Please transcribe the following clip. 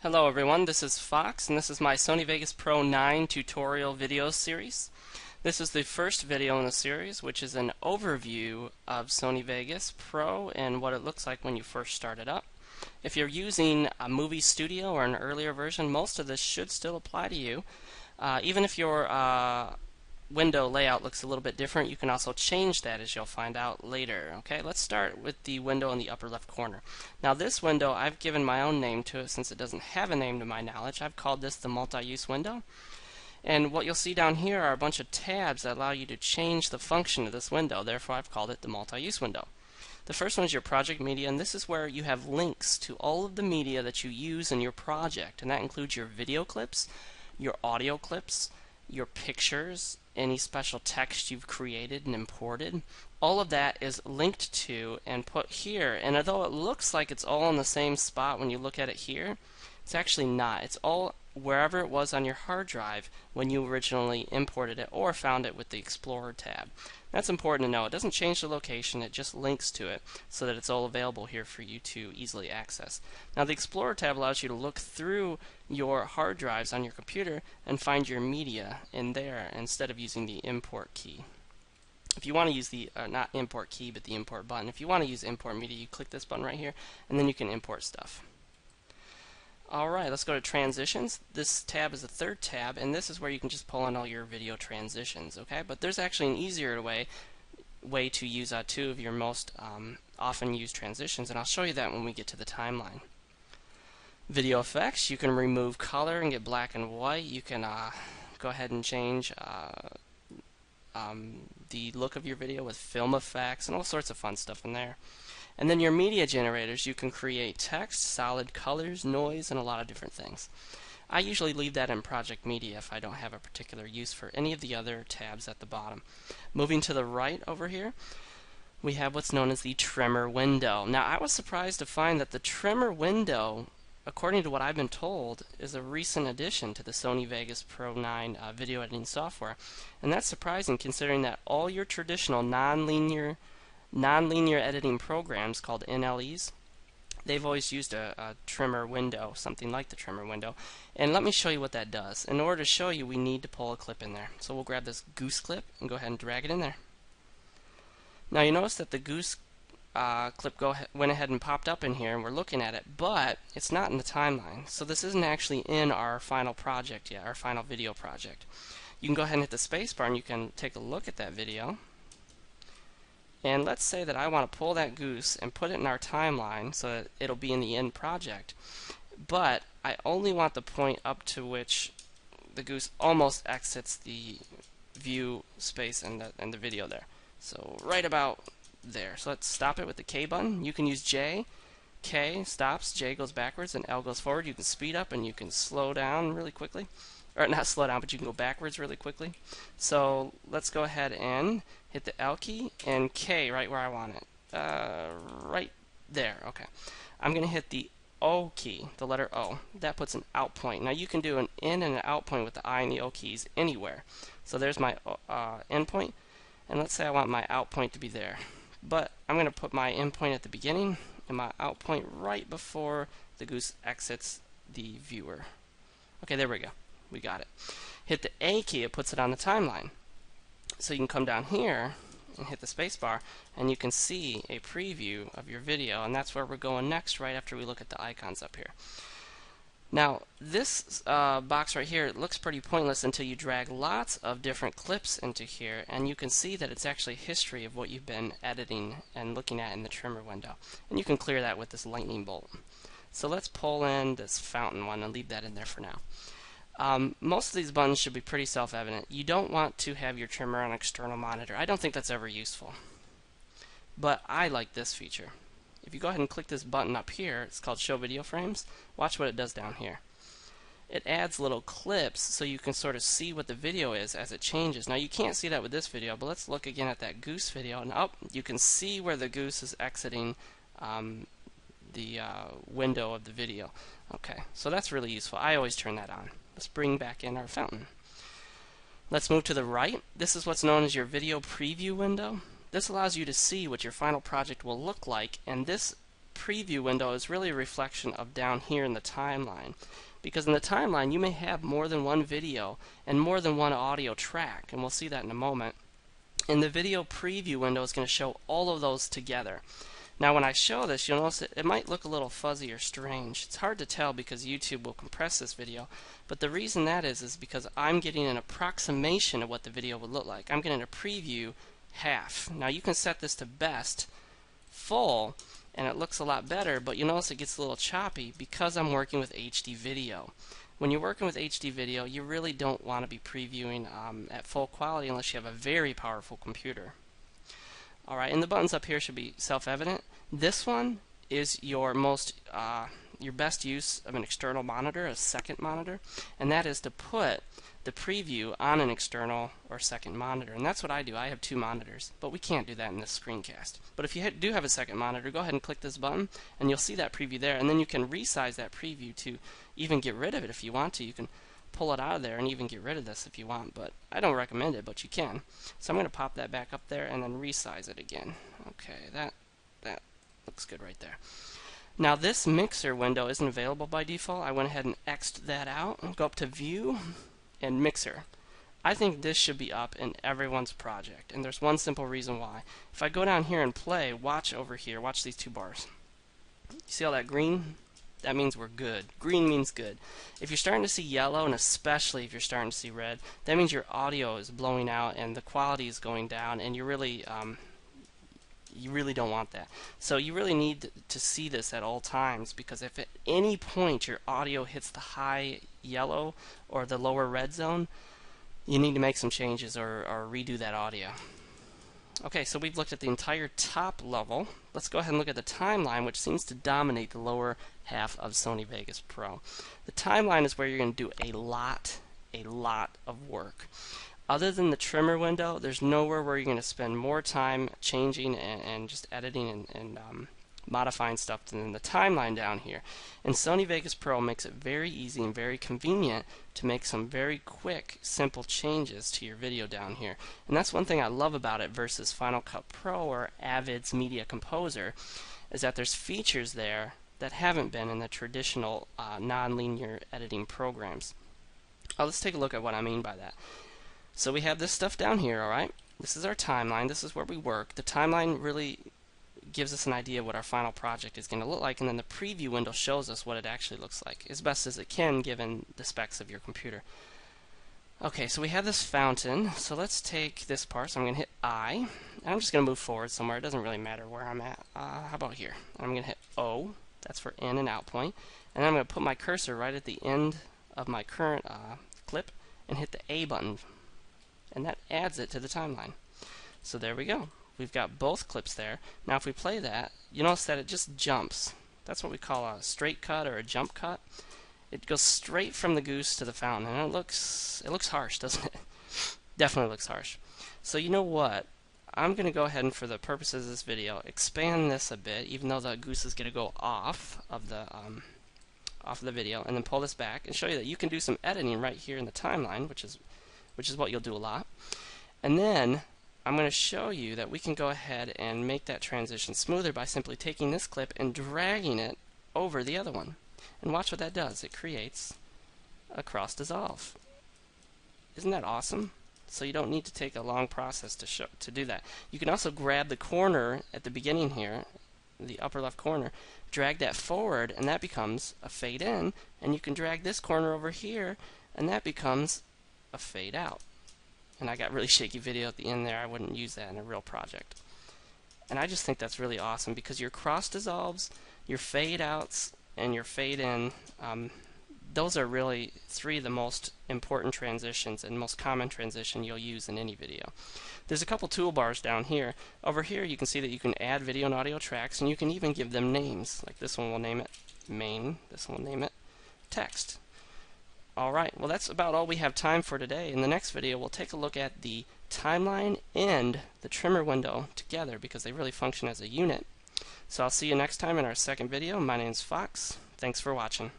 Hello everyone, this is Fox and this is my Sony Vegas Pro 9 tutorial video series. This is the first video in the series, which is an overview of Sony Vegas Pro and what it looks like when you first start it up. If you're using a Movie Studio or an earlier version, most of this should still apply to you. Even if your window layout looks a little bit different, you can also change that, as you'll find out later. Okay, let's start with the window in the upper left corner. Now this window, I've given my own name to it since it doesn't have a name to my knowledge. I've called this the multi-use window. And what you'll see down here are a bunch of tabs that allow you to change the function of this window. Therefore, I've called it the multi-use window. The first one is your project media, and this is where you have links to all of the media that you use in your project. And that includes your video clips, your audio clips, your pictures, any special text you've created and imported. All of that is linked to and put here. And although it looks like it's all in the same spot when you look at it here, it's actually not. It's all wherever it was on your hard drive when you originally imported it or found it with the Explorer tab. That's important to know. It doesn't change the location, it just links to it so that it's all available here for you to easily access. Now the Explorer tab allows you to look through your hard drives on your computer and find your media in there instead of using the import key. If you want to use the, not import key, but the import button, if you want to use import media, you click this button right here and then you can import stuff. Alright, let's go to transitions. This tab is the third tab, and this is where you can just pull in all your video transitions, okay? But there's actually an easier way to use two of your most often used transitions, and I'll show you that when we get to the timeline. Video effects, you can remove color and get black and white. You can go ahead and change the look of your video with film effects and all sorts of fun stuff in there. And then your media generators, you can create text, solid colors, noise, and a lot of different things. I usually leave that in project media if I don't have a particular use for any of the other tabs at the bottom. Moving to the right over here, we have what's known as the trimmer window. Now I was surprised to find that the trimmer window, according to what I've been told, is a recent addition to the Sony Vegas Pro 9 video editing software. And that's surprising considering that all your traditional non-linear editing programs called NLEs, they've always used a trimmer window, something like the trimmer window. And let me show you what that does. In order to show you, we need to pull a clip in there. So we'll grab this goose clip and go ahead and drag it in there. Now you notice that the goose clip went ahead and popped up in here, and we're looking at it, but it's not in the timeline. So this isn't actually in our final project yet, our final video project. You can go ahead and hit the space bar and you can take a look at that video. And let's say that I want to pull that goose and put it in our timeline so that it'll be in the end project. But I only want the point up to which the goose almost exits the view space and the video there. So right about there. So let's stop it with the K button. You can use J. K stops, J goes backwards, and L goes forward. You can speed up and you can slow down really quickly. Or not slow down, but you can go backwards really quickly. So let's go ahead and hit the L key and K right where I want it. Right there. Okay. I'm going to hit the O key, the letter O. That puts an out point. Now you can do an in and an out point with the I and the O keys anywhere. So there's my in point. And let's say I want my out point to be there. But I'm going to put my in point at the beginning and my out point right before the goose exits the viewer. Okay, there we go. We got it. Hit the A key, it puts it on the timeline. So you can come down here and hit the space bar and you can see a preview of your video, and that's where we're going next right after we look at the icons up here. Now this box right here, it looks pretty pointless until you drag lots of different clips into here, and you can see that it's actually history of what you've been editing and looking at in the trimmer window. And you can clear that with this lightning bolt. So let's pull in this fountain one and leave that in there for now. Most of these buttons should be pretty self-evident. You don't want to have your trimmer on an external monitor. I don't think that's ever useful. But I like this feature. If you go ahead and click this button up here, it's called Show Video Frames. Watch what it does down here. It adds little clips so you can sort of see what the video is as it changes. Now you can't see that with this video, but let's look again at that goose video. And you can see where the goose is exiting the window of the video. Okay, so that's really useful. I always turn that on. Let's bring back in our fountain. Let's move to the right. This is what's known as your video preview window. This allows you to see what your final project will look like, and this preview window is really a reflection of down here in the timeline. Because in the timeline you may have more than one video and more than one audio track, and we'll see that in a moment. And the video preview window is going to show all of those together. Now when I show this, you'll notice it might look a little fuzzy or strange. It's hard to tell because YouTube will compress this video, but the reason that is because I'm getting an approximation of what the video would look like. I'm getting a preview half. Now you can set this to best full and it looks a lot better, but you notice it gets a little choppy because I'm working with HD video. When you're working with HD video, you really don't want to be previewing at full quality unless you have a very powerful computer. Alright, and the buttons up here should be self-evident. This one is your best use of an external monitor, a second monitor, and that is to put the preview on an external or second monitor. And that's what I do. I have 2 monitors, but we can't do that in this screencast. But if you do have a second monitor, go ahead and click this button and you'll see that preview there, and then you can resize that preview to even get rid of it if you want to. You can pull it out of there and even get rid of this if you want, but I don't recommend it, but you can. So I'm going to pop that back up there and then resize it again. Okay, that looks good right there. Now this mixer window isn't available by default. I went ahead and X'd that out. Go up to View and Mixer. I think this should be up in everyone's project, and there's one simple reason why. If I go down here and play, watch over here, watch these 2 bars. You see all that green? That means we're good. Green means good. If you're starting to see yellow, and especially if you're starting to see red, that means your audio is blowing out and the quality is going down, and you really don't want that. So you really need to see this at all times, because if at any point your audio hits the high yellow or the lower red zone, you need to make some changes or redo that audio. Okay, so we've looked at the entire top level. Let's go ahead and look at the timeline, which seems to dominate the lower half of Sony Vegas Pro. The timeline is where you're going to do a lot of work. Other than the trimmer window, there's nowhere where you're going to spend more time changing and just editing and modifying stuff than the timeline down here. And Sony Vegas Pro makes it very easy and very convenient to make some very quick, simple changes to your video down here. And that's one thing I love about it versus Final Cut Pro or Avid's Media Composer, is that there's features there that haven't been in the traditional non-linear editing programs. Let's take a look at what I mean by that. So we have this stuff down here, alright? This is our timeline. This is where we work. The timeline really gives us an idea of what our final project is going to look like, and then the preview window shows us what it actually looks like, as best as it can given the specs of your computer. Okay, so we have this fountain, so let's take this part. So I'm going to hit I, and I'm just going to move forward somewhere. It doesn't really matter where I'm at. How about here? I'm going to hit O, that's for in and out point, and then I'm going to put my cursor right at the end of my current clip and hit the A button, and that adds it to the timeline. So there we go. We've got both clips there. Now if we play that, you notice that it just jumps. That's what we call a straight cut or a jump cut. It goes straight from the goose to the fountain, and it looks harsh, doesn't it? Definitely looks harsh. So you know what? I'm going to go ahead and, for the purposes of this video, expand this a bit, even though the goose is going to go off of the video, and then pull this back and show you that you can do some editing right here in the timeline, which is what you'll do a lot. And then I'm going to show you that we can go ahead and make that transition smoother by simply taking this clip and dragging it over the other one. And watch what that does. It creates a cross dissolve. Isn't that awesome? So you don't need to take a long process to do that. You can also grab the corner at the beginning here, the upper left corner, drag that forward, and that becomes a fade in, and you can drag this corner over here, and that becomes a fade out. And I got really shaky video at the end there. I wouldn't use that in a real project. And I just think that's really awesome, because your cross dissolves, your fade outs, and your fade in, those are really 3 of the most important transitions and most common transition you'll use in any video. There's a couple toolbars down here. Over here you can see that you can add video and audio tracks, and you can even give them names. Like this one, we'll name it main, this one will name it text. Alright, well that's about all we have time for today. In the next video we'll take a look at the timeline and the trimmer window together, because they really function as a unit. So I'll see you next time in our second video. My name's Fox. Thanks for watching.